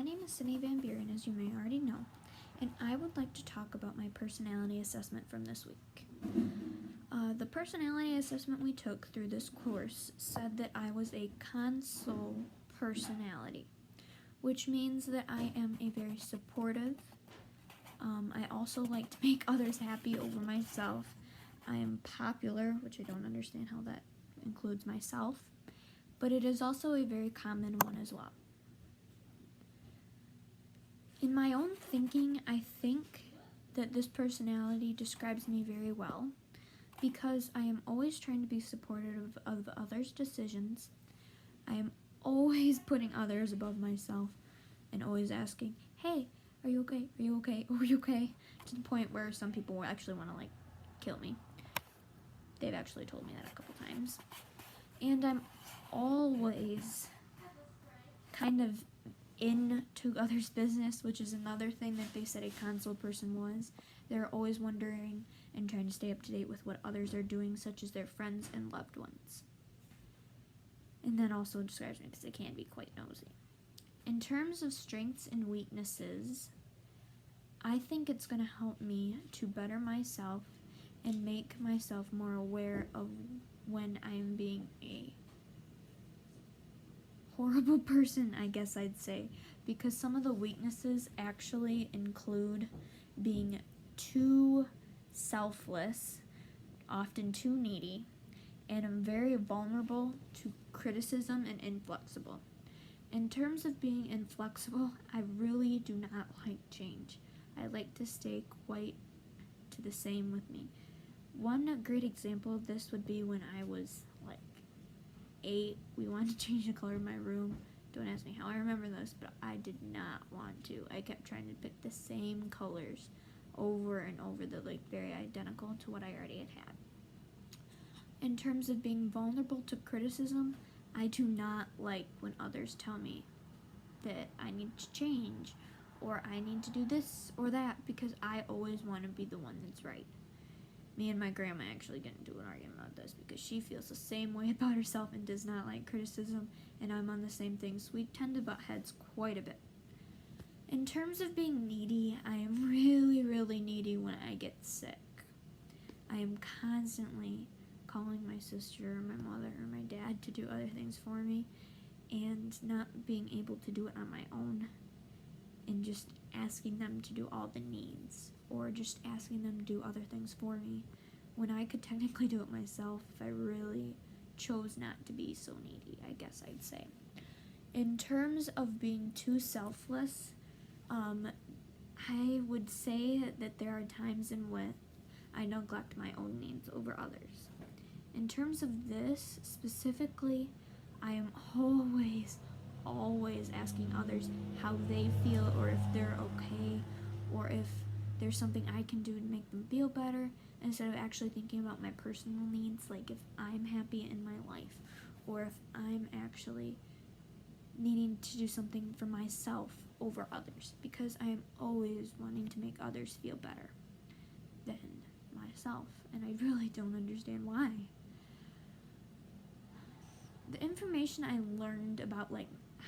My name is Sydney Van Buren, as you may already know, and I would like to talk about my personality assessment from this week. The personality assessment we took through this course said that I was a console personality, which means that I am a very supportive. I also like to make others happy over myself. I am popular, which I don't understand how that includes myself, but it is also a very common one as well. In my own thinking, I think that this personality describes me very well because I am always trying to be supportive of others' decisions. I am always putting others above myself and always asking, hey, are you okay? Are you okay? Are you okay? To the point where some people will actually want to kill me. They've actually told me that a couple times. And I'm always kind of into others' business, which is another thing that they said a console person was. They're always wondering and trying to stay up to date with what others are doing, such as their friends and loved ones. And that also describes me because I can be quite nosy. In terms of strengths and weaknesses, I think it's going to help me to better myself and make myself more aware of when I am being a horrible person, I guess I'd say, because some of the weaknesses actually include being too selfless, often too needy, and I'm very vulnerable to criticism and inflexible. In terms of being inflexible, I really do not like change. I like to stay quite to the same with me. One great example of this would be when I was 8, we wanted to change the color of my room. Don't ask me how I remember this, but I did not want to. I kept trying to pick the same colors over and over that very identical to what I already had. In terms of being vulnerable to criticism, I do not like when others tell me that I need to change or I need to do this or that because I always want to be the one that's right. Me and my grandma actually get into an argument about this because she feels the same way about herself and does not like criticism, and I'm on the same thing, so we tend to butt heads quite a bit. In terms of being needy, I am really, really needy when I get sick. I am constantly calling my sister or my mother or my dad to do other things for me and not being able to do it on my own and just asking them to do all the needs or just asking them to do other things for me when I could technically do it myself if I really chose not to be so needy, I guess I'd say. In terms of being too selfless, I would say that there are times in which I neglect my own needs over others. In terms of this specifically, I am always asking others how they feel or if they're okay or if there's something I can do to make them feel better instead of actually thinking about my personal needs, like if I'm happy in my life or if I'm actually needing to do something for myself over others, because I am always wanting to make others feel better than myself, and I really don't understand why. The information I learned about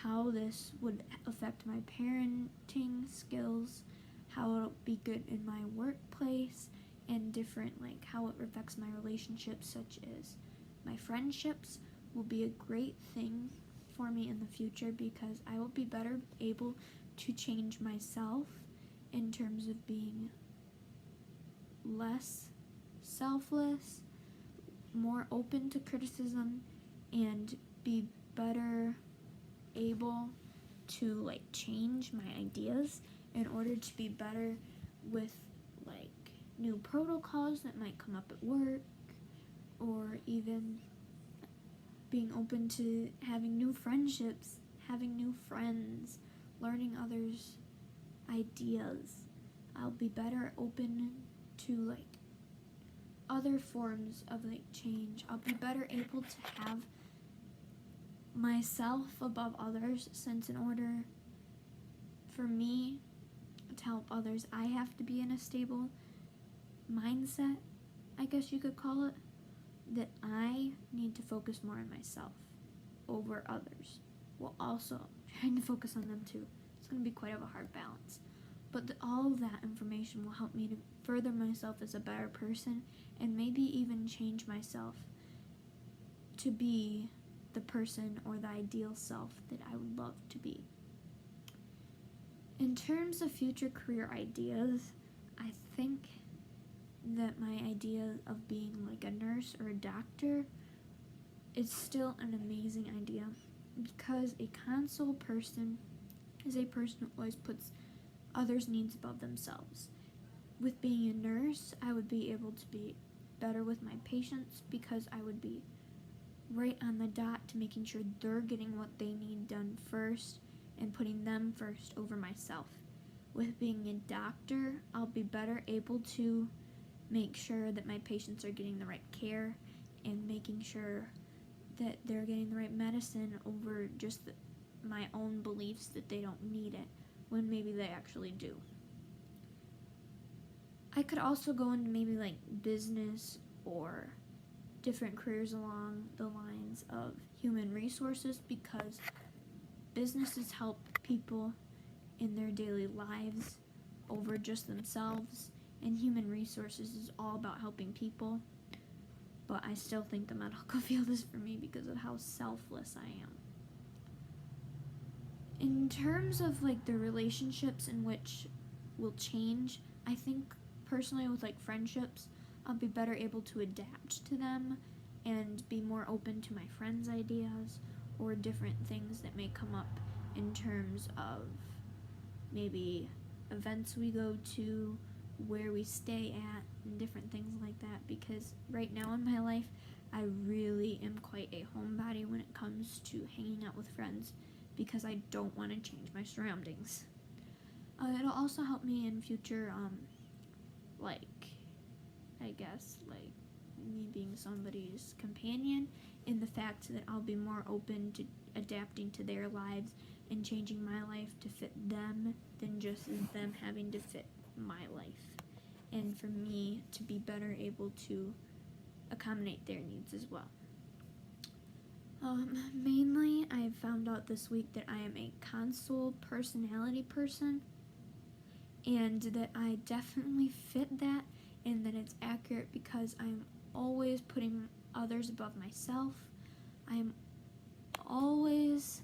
how this would affect my parenting skills, how it'll be good in my workplace, and different how it affects my relationships, such as my friendships, will be a great thing for me in the future because I will be better able to change myself in terms of being less selfless, more open to criticism, and be better able to change my ideas in order to be better with new protocols that might come up at work, or even being open to having new friendships, having new friends, learning others' ideas. I'll be better open to other forms of change. I'll be better able to have myself above others, since in order for me to help others, I have to be in a stable mindset, I guess you could call it, that I need to focus more on myself over others, while also trying to focus on them too. It's going to be quite of a hard balance. But all of that information will help me to further myself as a better person and maybe even change myself to be the person or the ideal self that I would love to be. In terms of future career ideas, I think that my idea of being like a nurse or a doctor is still an amazing idea, because a console person is a person who always puts others' needs above themselves. With being a nurse, I would be able to be better with my patients because I would be right on the dot to making sure they're getting what they need done first and putting them first over myself. With being a doctor, I'll be better able to make sure that my patients are getting the right care and making sure that they're getting the right medicine over just my own beliefs that they don't need it when maybe they actually do. I could also go into maybe like business or different careers along the lines of human resources, because businesses help people in their daily lives over just themselves, and human resources is all about helping people. But I still think the medical field is for me because of how selfless I am. In terms of like the relationships in which will change, I think personally with like friendships, I'll be better able to adapt to them and be more open to my friends' ideas or different things that may come up in terms of maybe events we go to, where we stay at, and different things like that, because right now in my life, I really am quite a homebody when it comes to hanging out with friends because I don't want to change my surroundings. It'll also help me in future, me being somebody's companion, in the fact that I'll be more open to adapting to their lives and changing my life to fit them than just them having to fit my life. And for me to be better able to accommodate their needs as well. Mainly, I found out this week that I am a console personality person, and that I definitely fit that, and that it's accurate because I'm always putting others above myself. I'm always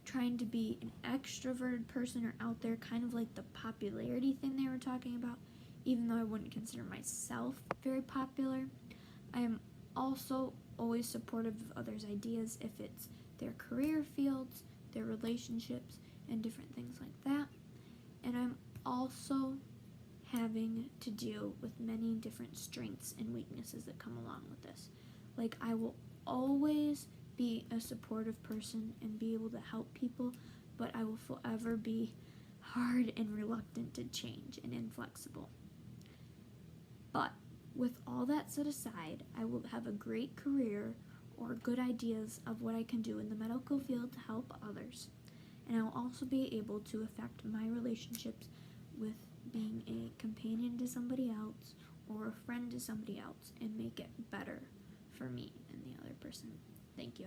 trying to be an extroverted person or out there, kind of like the popularity thing they were talking about, even though I wouldn't consider myself very popular. I am also always supportive of others' ideas if it's their career fields, their relationships, and different things like that. And I'm also having to deal with many different strengths and weaknesses that come along with this. Like, I will always be a supportive person and be able to help people, but I will forever be hard and reluctant to change and inflexible. But with all that set aside, I will have a great career or good ideas of what I can do in the medical field to help others. And I will also be able to affect my relationships with being a companion to somebody else or a friend to somebody else and make it better for me and the other person. Thank you.